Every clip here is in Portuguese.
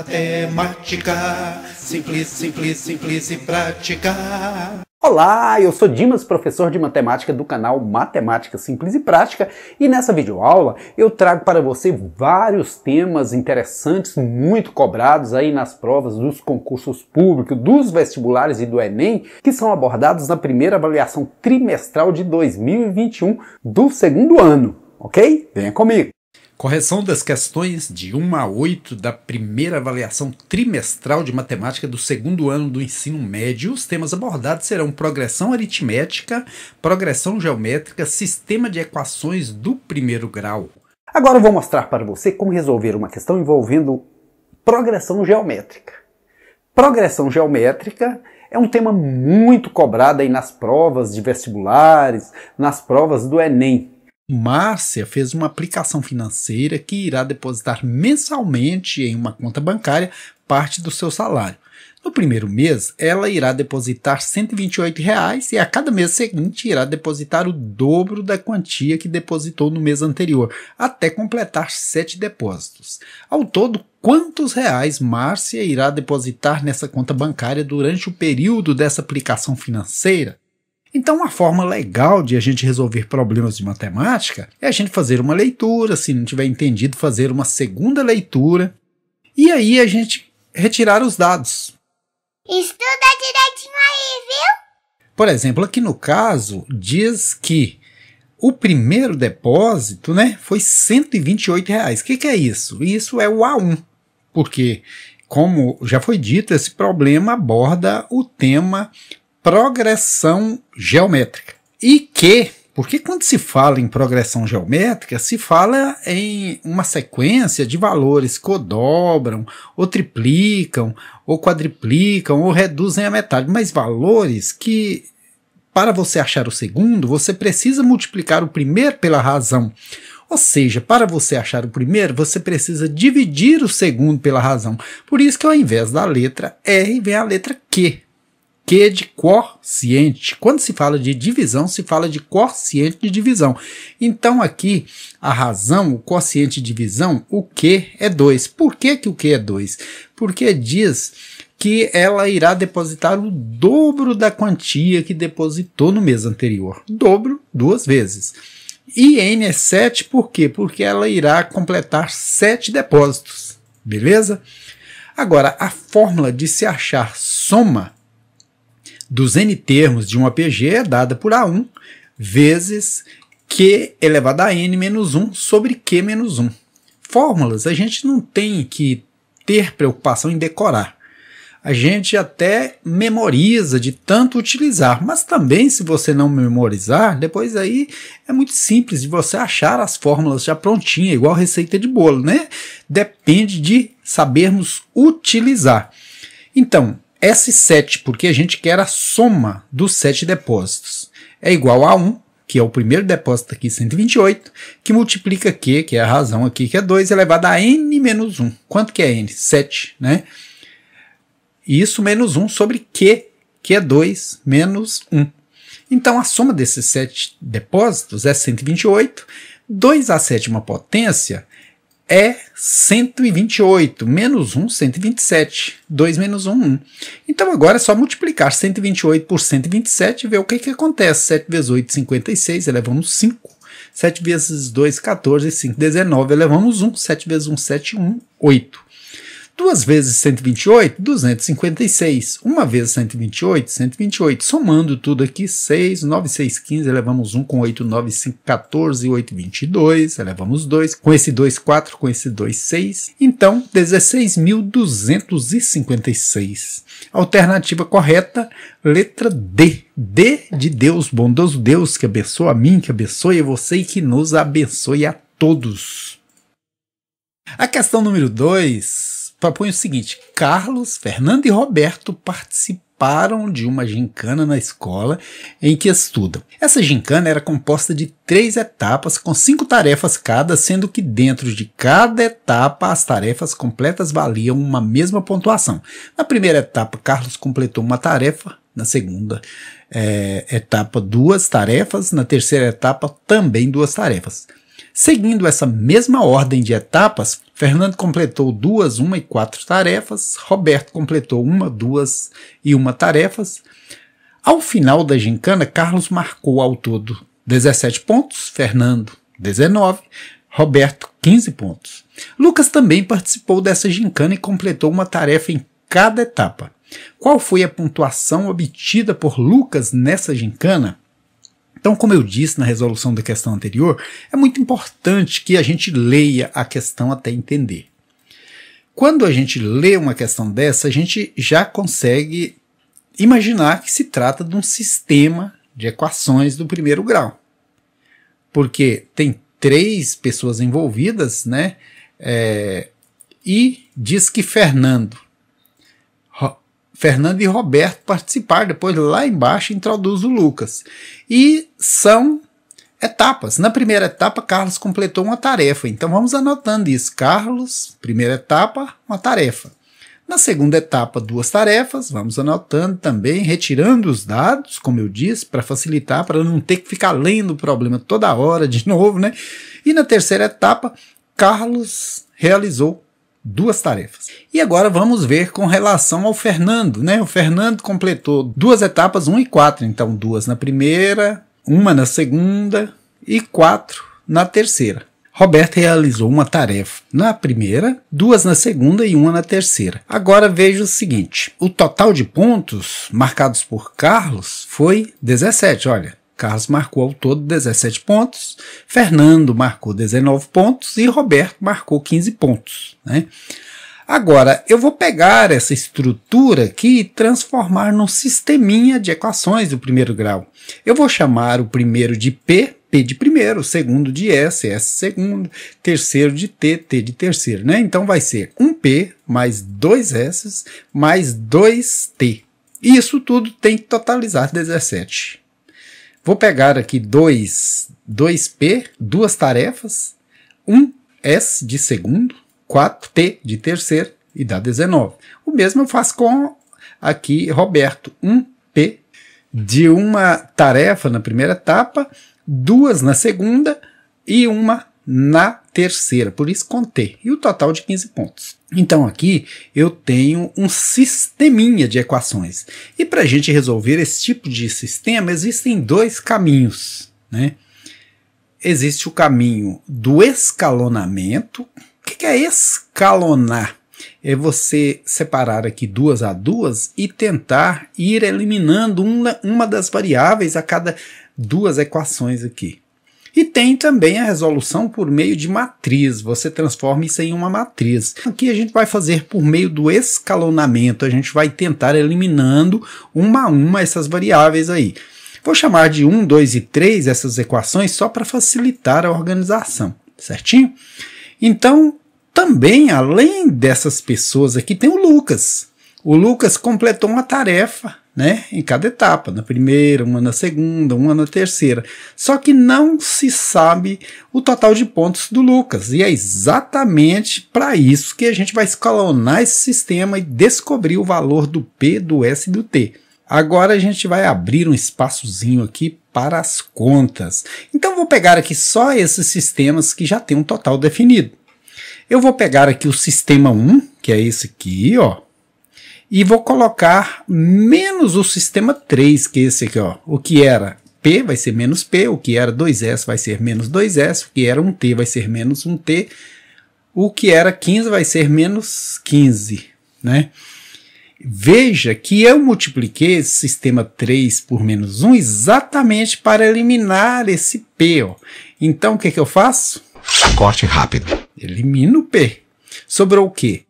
Matemática, simples, simples, simples e prática. Olá, eu sou Dimas, professor de matemática do canal Matemática Simples e Prática, e nessa videoaula eu trago para você vários temas interessantes, muito cobrados aí nas provas dos concursos públicos, dos vestibulares e do Enem, que são abordados na primeira avaliação trimestral de 2021 do segundo ano, ok? Venha comigo! Correção das questões de 1 a 8 da primeira avaliação trimestral de matemática do segundo ano do ensino médio. Os temas abordados serão progressão aritmética, progressão geométrica, sistema de equações do primeiro grau. Agora eu vou mostrar para você como resolver uma questão envolvendo progressão geométrica. Progressão geométrica é um tema muito cobrado aí nas provas de vestibulares, nas provas do Enem. Márcia fez uma aplicação financeira que irá depositar mensalmente em uma conta bancária parte do seu salário. No primeiro mês, ela irá depositar R$ 128 e a cada mês seguinte irá depositar o dobro da quantia que depositou no mês anterior, até completar 7 depósitos. Ao todo, quantos reais Márcia irá depositar nessa conta bancária durante o período dessa aplicação financeira? Então, uma forma legal de a gente resolver problemas de matemática é a gente fazer uma leitura, se não tiver entendido, fazer uma segunda leitura, e aí a gente retirar os dados. Estuda direitinho aí, viu? Por exemplo, aqui no caso, diz que o primeiro depósito, foi R$ 128. O que é isso? Isso é o A1, porque, como já foi dito, esse problema aborda o tema progressão geométrica. Porque quando se fala em progressão geométrica, se fala em uma sequência de valores que ou dobram, ou triplicam, ou quadriplicam, ou reduzem a metade, mas valores que, para você achar o segundo, você precisa multiplicar o primeiro pela razão. Ou seja, para você achar o primeiro, você precisa dividir o segundo pela razão. Por isso que ao invés da letra R, vem a letra Q. Q de quociente. Quando se fala de divisão, se fala de quociente de divisão. Então aqui, a razão, o quociente de divisão, o Q é 2. Por que o Q é 2? Porque diz que ela irá depositar o dobro da quantia que depositou no mês anterior. Dobro 2 vezes. E N é 7, por quê? Porque ela irá completar 7 depósitos. Beleza? Agora, a fórmula de se achar soma dos n termos de um APG é dada por A1 vezes Q elevado a n menos 1 sobre Q menos 1. Fórmulas a gente não tem que ter preocupação em decorar. A gente até memoriza de tanto utilizar, mas também se você não memorizar, depois aí é muito simples de você achar as fórmulas já prontinhas, igual receita de bolo, né? Depende de sabermos utilizar. Então, S7, porque a gente quer a soma dos 7 depósitos, é igual a 1, que é o primeiro depósito aqui, 128, que multiplica Q, que é a razão aqui, que é 2, elevado a n menos 1. Quanto que é n? 7, né? Isso menos 1 sobre Q, que é 2 menos 1. Então, a soma desses 7 depósitos é 128. 2 à sétima potência é 128, menos 1, 127, 2 menos 1, 1. Então agora é só multiplicar 128 por 127 e ver o que acontece. 7 vezes 8, 56, elevamos 5. 7 vezes 2, 14, 5, 19, elevamos 1. 7 vezes 1, 7, 1, 8. 2 vezes 128, 256. 1 vezes 128, 128. Somando tudo aqui, 6, 9, 6, 15, elevamos 1 com 8, 9, 5, 14, 8, 22, elevamos 2. Com esse 2, 4, com esse 2, 6. Então, 16.256. Alternativa correta, letra D. D de Deus, bondoso Deus, que abençoa a mim, que abençoe a você e que nos abençoe a todos. A questão número 2 propõe o seguinte: Carlos, Fernando e Roberto participaram de uma gincana na escola em que estudam. Essa gincana era composta de 3 etapas com 5 tarefas cada, sendo que dentro de cada etapa as tarefas completas valiam uma mesma pontuação. Na primeira etapa, Carlos completou uma tarefa, na segunda etapa 2 tarefas, na terceira etapa também 2 tarefas. Seguindo essa mesma ordem de etapas, Fernando completou 2, 1 e 4 tarefas, Roberto completou 1, 2 e 1 tarefas. Ao final da gincana, Carlos marcou ao todo 17 pontos, Fernando 19, Roberto 15 pontos. Lucas também participou dessa gincana e completou uma tarefa em cada etapa. Qual foi a pontuação obtida por Lucas nessa gincana? Então, como eu disse na resolução da questão anterior, é muito importante que a gente leia a questão até entender. Quando a gente lê uma questão dessa, a gente já consegue imaginar que se trata de um sistema de equações do primeiro grau. Porque tem 3 pessoas envolvidas, né? E diz que Fernando e Roberto participaram, depois lá embaixo introduz o Lucas. E são etapas. Na primeira etapa, Carlos completou uma tarefa. Então vamos anotando isso. Carlos, primeira etapa, uma tarefa. Na segunda etapa, 2 tarefas. Vamos anotando também, retirando os dados, como eu disse, para facilitar, para não ter que ficar lendo o problema toda hora de novo, né? E na terceira etapa, Carlos realizou 2 tarefas. E agora vamos ver com relação ao Fernando, né? O Fernando completou 2 etapas, 1 e 4. Então 2 na primeira, 1 na segunda e 4 na terceira. Roberto realizou uma tarefa na primeira, 2 na segunda e 1 na terceira. Agora veja o seguinte, o total de pontos marcados por Carlos foi 17, olha. Carlos marcou ao todo 17 pontos, Fernando marcou 19 pontos e Roberto marcou 15 pontos, né? Agora, eu vou pegar essa estrutura aqui e transformar num sisteminha de equações do primeiro grau. Eu vou chamar o primeiro de P, P de primeiro, o segundo de S, S segundo, terceiro de T, T de terceiro, né? Então vai ser 1P mais 2S mais 2T. E isso tudo tem que totalizar 17. Vou pegar aqui 2P, 2 tarefas, 1S de segundo, 4T de terceiro e dá 19. O mesmo eu faço com aqui Roberto, 1P de uma tarefa na primeira etapa, 2 na segunda e 1 na terceira, por isso com T, e o total de 15 pontos. Então aqui eu tenho um sisteminha de equações. E para a gente resolver esse tipo de sistema, existem 2 caminhos, né? Existe o caminho do escalonamento. O que é escalonar? É você separar aqui 2 a 2 e tentar ir eliminando uma das variáveis a cada 2 equações aqui. E tem também a resolução por meio de matriz, você transforma isso em uma matriz. Aqui a gente vai fazer por meio do escalonamento, a gente vai tentar eliminando uma a uma essas variáveis aí. Vou chamar de 1, 2 e 3 essas equações só para facilitar a organização, certinho? Então, também, além dessas pessoas aqui, tem o Lucas. O Lucas completou uma tarefa, né, em cada etapa, na primeira, 1 na segunda, 1 na terceira. Só que não se sabe o total de pontos do Lucas. E é exatamente para isso que a gente vai escalonar esse sistema e descobrir o valor do P, do S e do T. Agora a gente vai abrir um espaçozinho aqui para as contas. Então vou pegar aqui só esses sistemas que já tem um total definido. Eu vou pegar aqui o sistema 1, que é esse aqui, ó. E vou colocar menos o sistema 3, que é esse aqui, ó. O que era P vai ser menos P, o que era 2S vai ser menos 2S, o que era 1T vai ser menos 1T, o que era 15 vai ser menos 15, né? Veja que eu multipliquei esse sistema 3 por menos 1 exatamente para eliminar esse P, ó. Então o que eu faço? Corte rápido. Elimino o P. Sobrou o quê?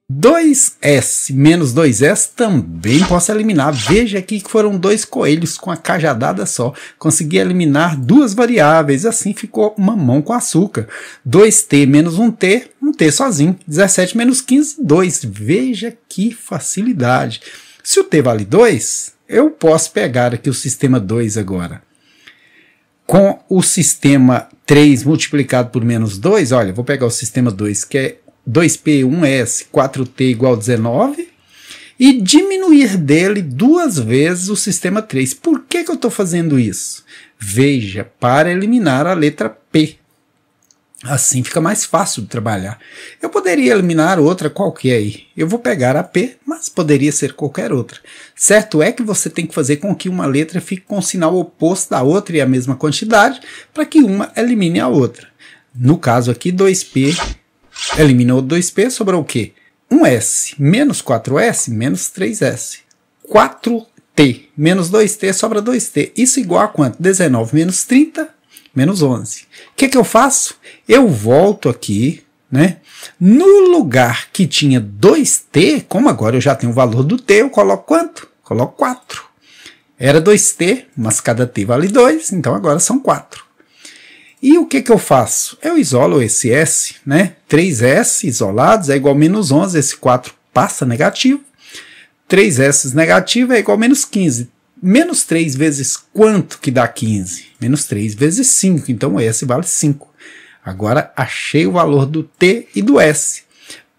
2S menos 2S também posso eliminar. Veja aqui que foram 2 coelhos com a cajadada só. Consegui eliminar 2 variáveis, assim ficou mamão com açúcar. 2T menos 1T, 1T sozinho. 17 menos 15, 2. Veja que facilidade. Se o T vale 2, eu posso pegar aqui o sistema 2 agora. Com o sistema 3 multiplicado por menos 2, olha, vou pegar o sistema 2, que é 2P, 1S, 4T igual a 19, e diminuir dele 2 vezes o sistema 3. Por que eu estou fazendo isso? Veja, para eliminar a letra P. Assim fica mais fácil de trabalhar. Eu poderia eliminar outra qualquer aí. Eu vou pegar a P, mas poderia ser qualquer outra. Certo é que você tem que fazer com que uma letra fique com o sinal oposto da outra e a mesma quantidade, para que uma elimine a outra. No caso aqui, 2P eliminou 2P, sobrou o quê? 1S menos 4S menos 3S. 4T menos 2T sobra 2T. Isso igual a quanto? 19 menos 30 menos 11. O que eu faço? Eu volto aqui, né? No lugar que tinha 2T, como agora eu já tenho o valor do T, eu coloco quanto? Coloco 4. Era 2T, mas cada T vale 2, então agora são 4. E o que eu faço? Eu isolo esse S, né? 3S isolados é igual a menos 11, esse 4 passa negativo. 3S negativo é igual a menos 15. Menos 3 vezes quanto que dá 15? Menos 3 vezes 5, então o S vale 5. Agora achei o valor do T e do S.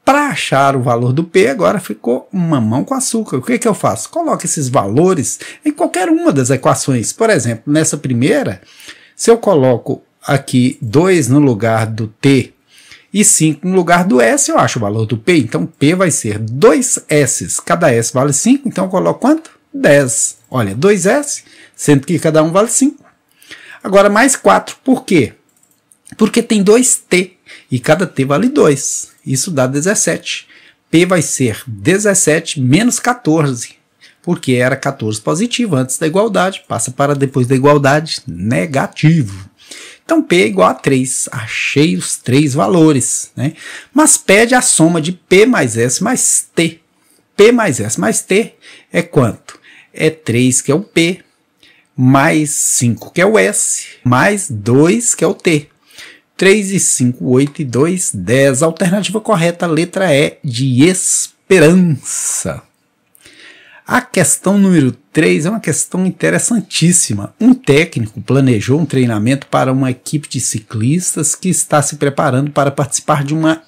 Para achar o valor do P, agora ficou mamão com açúcar. O que eu faço? Coloco esses valores em qualquer uma das equações. Por exemplo, nessa primeira, se eu coloco aqui 2 no lugar do T e 5 no lugar do S, eu acho o valor do P. Então P vai ser 2 S's. Cada S vale 5, então eu coloco quanto? 10. Olha, 2S, sendo que cada um vale 5. Agora mais 4. Por quê? Porque tem 2T e cada T vale 2. Isso dá 17. P vai ser 17 menos 14. Porque era 14 positivo antes da igualdade. Passa para depois da igualdade negativo. Então P é igual a 3. Achei os 3 valores, né? Mas pede a soma de P mais S mais T. P mais S mais T é quanto? É 3, que é o P, mais 5, que é o S, mais 2, que é o T. 3 e 5, 8 e 2, 10. Alternativa correta, letra E de esperança. A questão número 3 é uma questão interessantíssima. Um técnico planejou um treinamento para uma equipe de ciclistas que está se preparando para participar de uma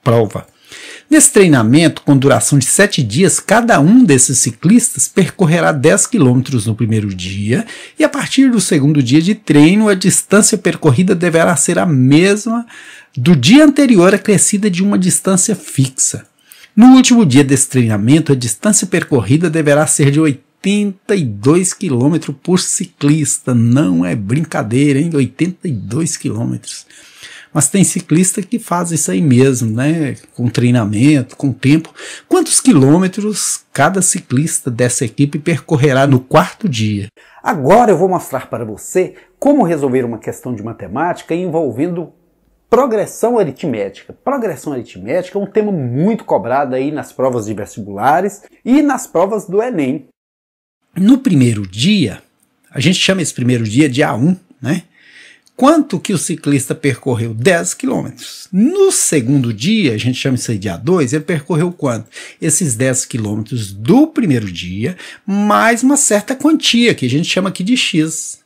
prova. Nesse treinamento, com duração de 7 dias, cada um desses ciclistas percorrerá 10 km no primeiro dia e a partir do segundo dia de treino, a distância percorrida deverá ser a mesma do dia anterior, acrescida de uma distância fixa. No último dia desse treinamento, a distância percorrida deverá ser de 82 km por ciclista. Não é brincadeira, hein? 82 km. Mas tem ciclista que faz isso aí mesmo, né? Com treinamento, com tempo. Quantos quilômetros cada ciclista dessa equipe percorrerá no quarto dia? Agora eu vou mostrar para você como resolver uma questão de matemática envolvendo progressão aritmética. Progressão aritmética é um tema muito cobrado aí nas provas de vestibulares e nas provas do Enem. No primeiro dia, a gente chama esse primeiro dia de A1, né? Quanto que o ciclista percorreu? 10 quilômetros. No segundo dia, a gente chama isso aí de A2, ele percorreu quanto? Esses 10 quilômetros do primeiro dia, mais uma certa quantia, que a gente chama aqui de X.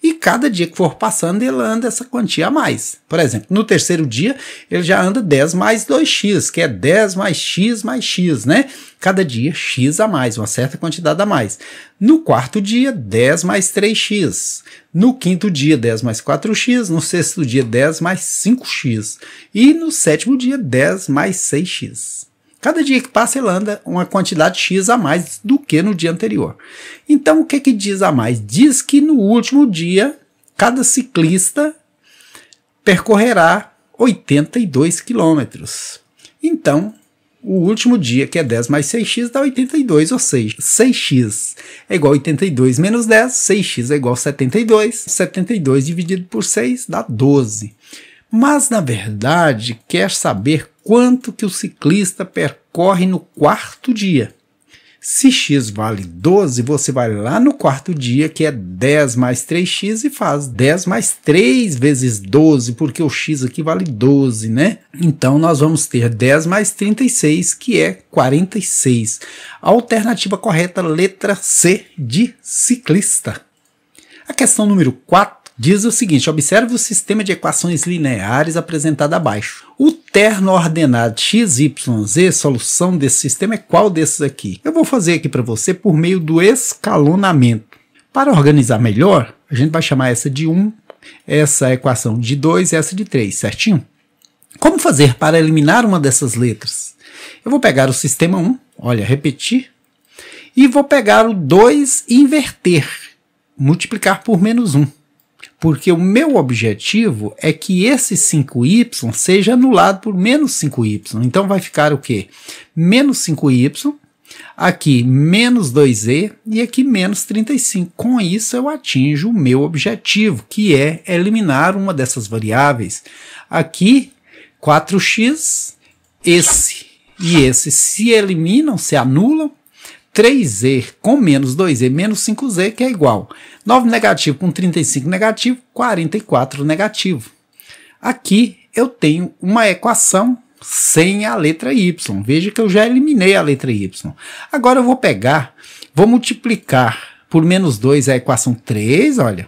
E cada dia que for passando, ele anda essa quantia a mais. Por exemplo, no terceiro dia, ele já anda 10 mais 2x, que é 10 mais x, né? Cada dia, x a mais, uma certa quantidade a mais. No quarto dia, 10 mais 3x. No quinto dia, 10 mais 4x. No sexto dia, 10 mais 5x. E no sétimo dia, 10 mais 6x. Cada dia que passa, ele anda uma quantidade X a mais do que no dia anterior. Então, o que diz a mais? Diz que no último dia, cada ciclista percorrerá 82 quilômetros. Então, o último dia, que é 10 mais 6x, dá 82, ou seja, 6x é igual a 82 menos 10, 6x é igual a 72. 72 dividido por 6 dá 12. Mas, na verdade, quer saber quanto que o ciclista percorre no quarto dia. Se x vale 12, você vai lá no quarto dia, que é 10 mais 3x, e faz 10 mais 3 vezes 12, porque o x aqui vale 12, né? Então, nós vamos ter 10 mais 36, que é 46. A alternativa correta, letra C, de ciclista. A questão número 4. Diz o seguinte, observe o sistema de equações lineares apresentado abaixo. O terno ordenado x, y, z, solução desse sistema é qual desses aqui? Eu vou fazer aqui para você por meio do escalonamento. Para organizar melhor, a gente vai chamar essa de 1, essa equação de 2 e essa de 3, certinho? Como fazer para eliminar uma dessas letras? Eu vou pegar o sistema 1, olha, repetir, e vou pegar o 2 e inverter, multiplicar por menos 1. Porque o meu objetivo é que esse 5y seja anulado por menos 5y. Então vai ficar o quê? Menos 5y, aqui menos 2e e aqui menos 35. Com isso eu atinjo o meu objetivo, que é eliminar uma dessas variáveis. Aqui 4x, esse e esse se eliminam, se anulam. 3z com menos 2z menos 5z, que é igual 9 negativo com 35 negativo, 44 negativo. Aqui eu tenho uma equação sem a letra y. Veja que eu já eliminei a letra y. Agora eu vou pegar, vou multiplicar por menos 2 a equação 3, olha,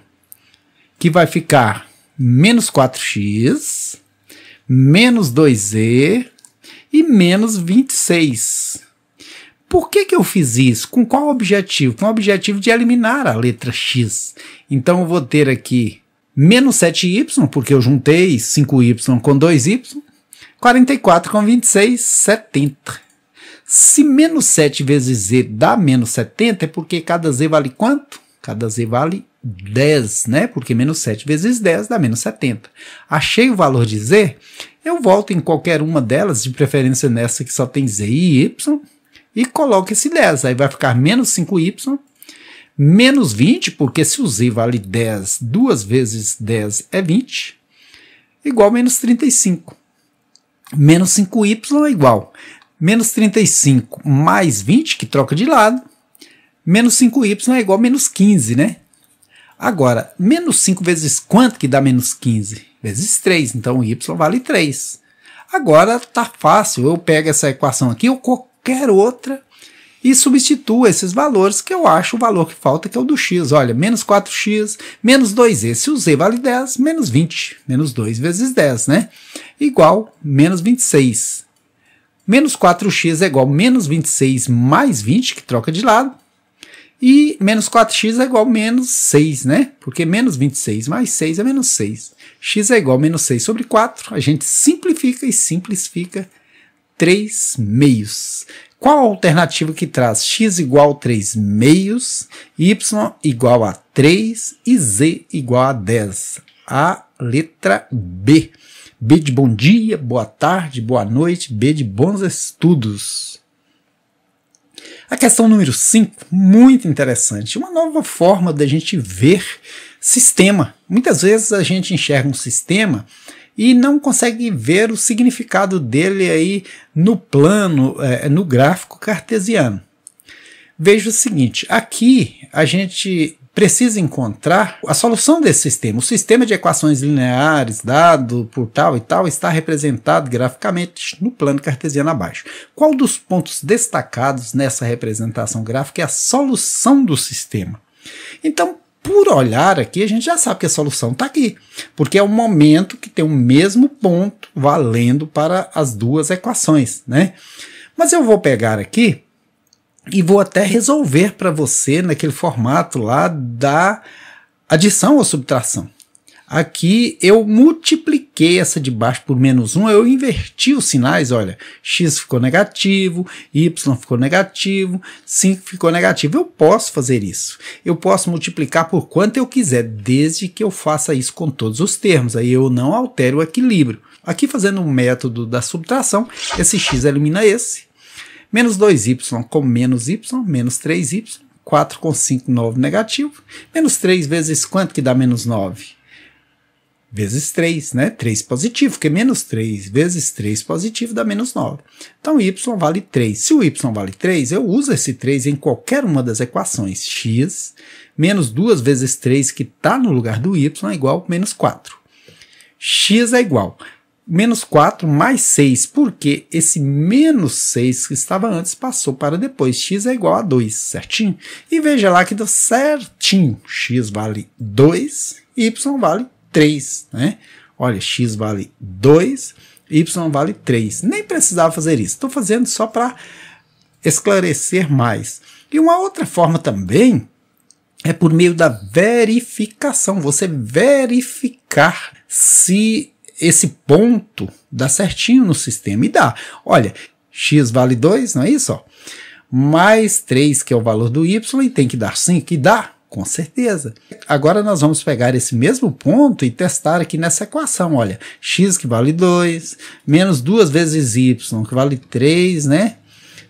que vai ficar menos 4x, menos 2z e menos 26. Por que eu fiz isso? Com qual objetivo? Com o objetivo de eliminar a letra x. Então eu vou ter aqui menos 7y, porque eu juntei 5y com 2y, 44 com 26, 70. Se menos 7 vezes z dá menos 70, é porque cada z vale quanto? Cada z vale 10, né? Porque menos 7 vezes 10 dá menos 70. Achei o valor de z, eu volto em qualquer uma delas, de preferência nessa que só tem z e y, e coloco esse 10, aí vai ficar menos 5y, menos 20, porque se o z vale 10, 2 vezes 10 é 20, igual menos 35. Menos 5y é igual menos 35 mais 20, que troca de lado, menos 5y é igual menos 15, né? Agora, menos 5 vezes quanto que dá menos 15? Vezes 3, então y vale 3. Agora tá fácil, eu pego essa equação aqui, eu qualquer outra, e substituo esses valores, que eu acho o valor que falta, que é o do x. Olha, menos 4x, menos 2z, se o z vale 10, menos 20, menos 2 vezes 10, né? Igual menos 26. Menos 4x é igual menos 26 mais 20, que troca de lado, e menos 4x é igual menos 6, né? Porque menos 26 mais 6 é menos 6. X é igual a menos 6 sobre 4, a gente simplifica e simplifica 3 meios. Qual a alternativa que traz x igual a 3 meios, y igual a 3 e z igual a 10? A letra B. B de bom dia, boa tarde, boa noite, B de bons estudos. A questão número 5, muito interessante. Uma nova forma da gente ver sistema. Muitas vezes a gente enxerga um sistema e não consegue ver o significado dele aí no plano, no gráfico cartesiano. Veja o seguinte, aqui a gente precisa encontrar a solução desse sistema. O sistema de equações lineares dado por tal e tal está representado graficamente no plano cartesiano abaixo. Qual dos pontos destacados nessa representação gráfica é a solução do sistema? Então, por olhar aqui, a gente já sabe que a solução está aqui, porque é o momento que tem o mesmo ponto valendo para as duas equações, né? Mas eu vou pegar aqui e vou até resolver para você naquele formato lá da adição ou subtração. Aqui eu multipliquei essa de baixo por menos 1, eu inverti os sinais, olha, x ficou negativo, y ficou negativo, 5 ficou negativo. Eu posso fazer isso. Eu posso multiplicar por quanto eu quiser, desde que eu faça isso com todos os termos. Aí eu não altero o equilíbrio. Aqui fazendo um método da subtração, esse x elimina esse. Menos 2y com menos y, menos 3y, 4 com 5, 9 negativo. Menos 3 vezes quanto que dá menos 9? Vezes 3, né? 3 positivo, porque menos 3 vezes 3 positivo dá menos 9. Então, y vale 3. Se o y vale 3, eu uso esse 3 em qualquer uma das equações. X menos 2 vezes 3, que está no lugar do y, é igual a menos 4. X é igual a menos 4 mais 6, porque esse menos 6 que estava antes passou para depois. X é igual a 2, certinho? E veja lá que deu certinho. X vale 2, y vale 3, né? Olha, x vale 2, y vale 3. Nem precisava fazer isso. Estou fazendo só para esclarecer mais. E uma outra forma também é por meio da verificação. Você verificar se esse ponto dá certinho no sistema. E dá. Olha, x vale 2, não é isso? Ó? Mais 3, que é o valor do y, e tem que dar 5. E dá, com certeza. Agora nós vamos pegar esse mesmo ponto e testar aqui nessa equação. Olha, x que vale 2, menos 2 vezes y, que vale 3, né?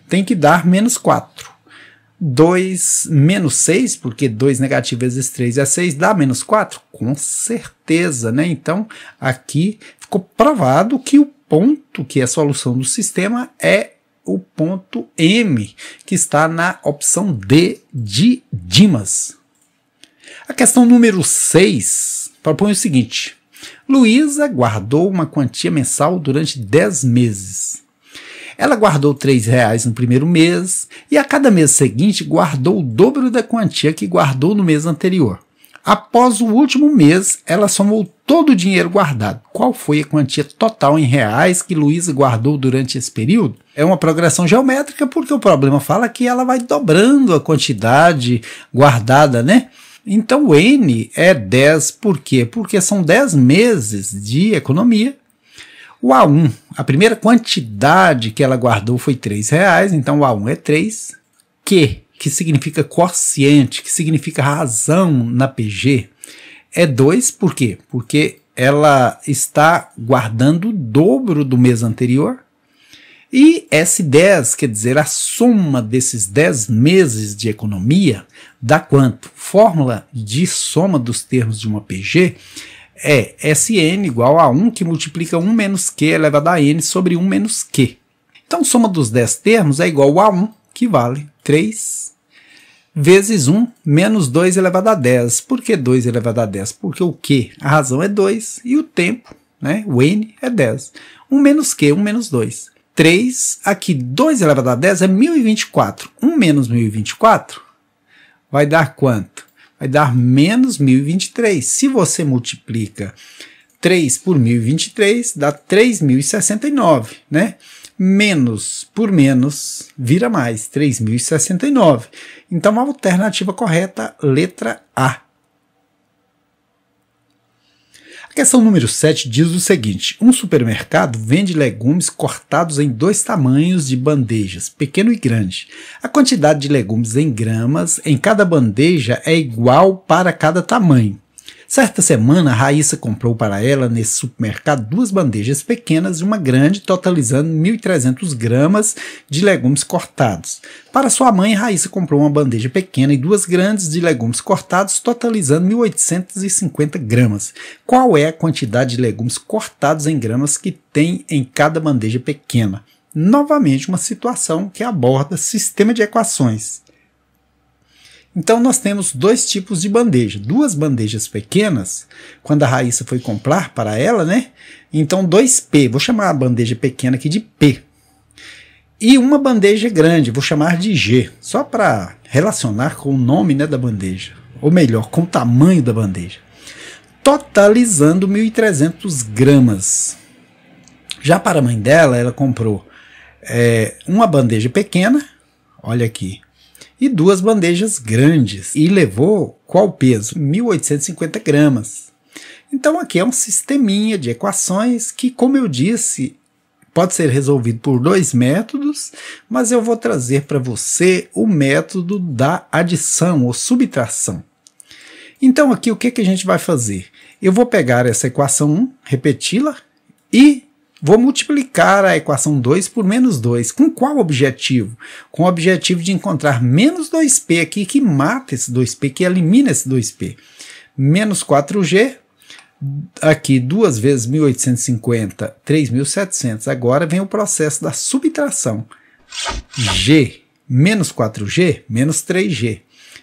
Tem que dar menos 4. 2 menos 6, porque 2 negativo vezes 3 é 6, dá menos 4? Com certeza, né? Então, aqui ficou provado que o ponto que é a solução do sistema é o ponto M, que está na opção D de Dimas. A questão número 6 propõe o seguinte: Luísa guardou uma quantia mensal durante 10 meses. Ela guardou R$3 no primeiro mês e a cada mês seguinte guardou o dobro da quantia que guardou no mês anterior. Após o último mês, ela somou todo o dinheiro guardado. Qual foi a quantia total em reais que Luísa guardou durante esse período? É uma progressão geométrica porque o problema fala que ela vai dobrando a quantidade guardada, né? Então o N é 10, por quê? Porque são 10 meses de economia. O A1, a primeira quantidade que ela guardou foi R$3, então o A1 é 3. Que significa quociente, que significa razão na PG, é 2, por quê? Porque ela está guardando o dobro do mês anterior. E S10, quer dizer, a soma desses 10 meses de economia, dá quanto? Fórmula de soma dos termos de uma PG é Sn igual a 1 que multiplica 1 menos Q elevado a N sobre 1 menos Q. Então, soma dos 10 termos é igual a 1, que vale 3, vezes 1 menos 2 elevado a 10. Por que 2 elevado a 10? Porque o Q, a razão é 2, e o tempo, né, o N, é 10. 1 menos Q, 1 menos 2. 3, aqui 2 elevado a 10 é 1024. 1 menos 1024 vai dar quanto? Vai dar menos 1023. Se você multiplica 3 por 1023, dá 3069, né? Menos por menos vira mais, 3069. Então a alternativa correta, letra A. A questão número 7 diz o seguinte: um supermercado vende legumes cortados em 2 tamanhos de bandejas, pequeno e grande. A quantidade de legumes em gramas em cada bandeja é igual para cada tamanho. Certa semana, Raíssa comprou para ela, nesse supermercado, 2 bandejas pequenas e uma grande, totalizando 1.300 gramas de legumes cortados. Para sua mãe, Raíssa comprou uma bandeja pequena e 2 grandes de legumes cortados, totalizando 1.850 gramas. Qual é a quantidade de legumes cortados em gramas que tem em cada bandeja pequena? Novamente, uma situação que aborda sistema de equações. Então, nós temos 2 tipos de bandeja. 2 bandejas pequenas, quando a Raíssa foi comprar para ela, né? Então, 2P, vou chamar a bandeja pequena aqui de P. E uma bandeja grande, vou chamar de G, só para relacionar com o nome, né, da bandeja. Ou melhor, com o tamanho da bandeja. Totalizando 1.300 gramas. Já para a mãe dela, ela comprou uma bandeja pequena, olha aqui, e 2 bandejas grandes, e levou qual peso? 1.850 gramas. Então aqui é um sisteminha de equações que, como eu disse, pode ser resolvido por 2 métodos, mas eu vou trazer para você o método da adição ou subtração. Então aqui o que a gente vai fazer? Eu vou pegar essa equação 1, repeti-la, e vou multiplicar a equação 2 por menos 2. Com qual objetivo? Com o objetivo de encontrar menos 2P aqui, que mata esse 2P, que elimina esse 2P. Menos 4G, aqui 2 vezes 1.850, 3.700. Agora vem o processo da subtração. G menos 4G, menos 3G.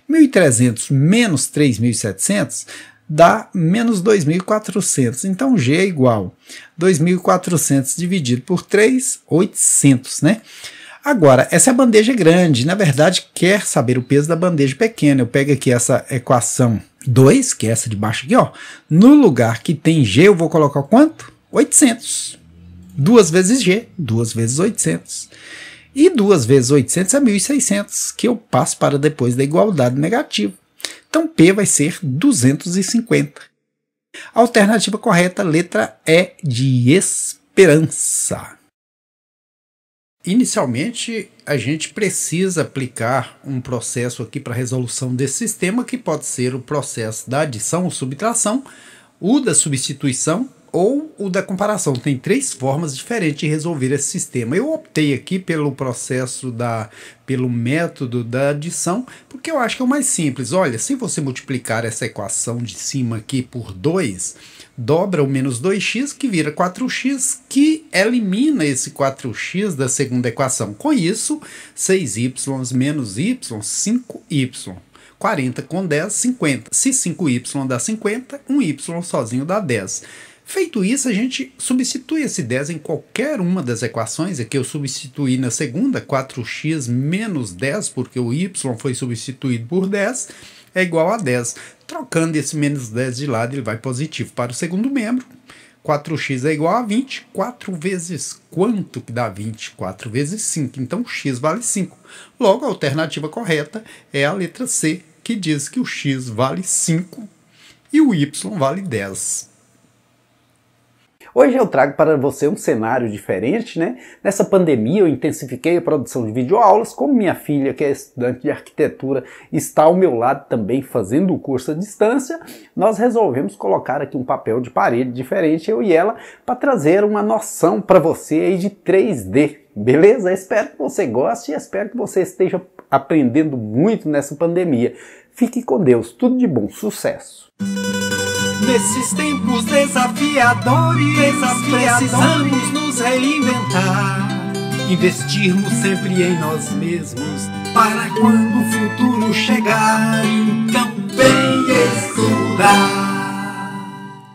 1.300 menos 3.700... dá menos 2.400. Então, G é igual a 2.400 dividido por 3, 800, né? Agora, essa é a bandeja grande. Na verdade, quer saber o peso da bandeja pequena. Eu pego aqui essa equação 2, que é essa de baixo aqui, ó. No lugar que tem G, eu vou colocar quanto? 800. 2 vezes G, 2 vezes 800. E 2 vezes 800 é 1.600, que eu passo para depois da igualdade negativa. Então P vai ser 250. A alternativa correta, letra E de esperança. Inicialmente, a gente precisa aplicar um processo aqui para resolução desse sistema, que pode ser o processo da adição ou subtração, o da substituição ou o da comparação. Tem 3 formas diferentes de resolver esse sistema. Eu optei aqui pelo pelo método da adição, porque eu acho que é o mais simples. Olha, se você multiplicar essa equação de cima aqui por 2, dobra o menos 2x, que vira 4x, que elimina esse 4x da segunda equação. Com isso, 6y menos y, 5y. 40 com 10, 50. Se 5y dá 50, um y sozinho dá 10. Feito isso, a gente substitui esse 10 em qualquer uma das equações. Aqui eu substituí na segunda, 4x menos 10, porque o y foi substituído por 10, é igual a 10. Trocando esse menos 10 de lado, ele vai positivo para o segundo membro. 4x é igual a 20. 4 vezes quanto que dá 20? 4 vezes 5. Então, x vale 5. Logo, a alternativa correta é a letra C, que diz que o x vale 5 e o y vale 10. Hoje eu trago para você um cenário diferente, né? Nessa pandemia eu intensifiquei a produção de videoaulas, como minha filha, que é estudante de arquitetura, está ao meu lado também fazendo o curso à distância, nós resolvemos colocar aqui um papel de parede diferente, eu e ela, para trazer uma noção para você aí de 3D, beleza? Espero que você goste e espero que você esteja aprendendo muito nessa pandemia. Fique com Deus, tudo de bom, sucesso! Nesses tempos desafiadores, precisamos nos reinventar, investirmos sempre em nós mesmos, para quando o futuro chegar, então vem estudar.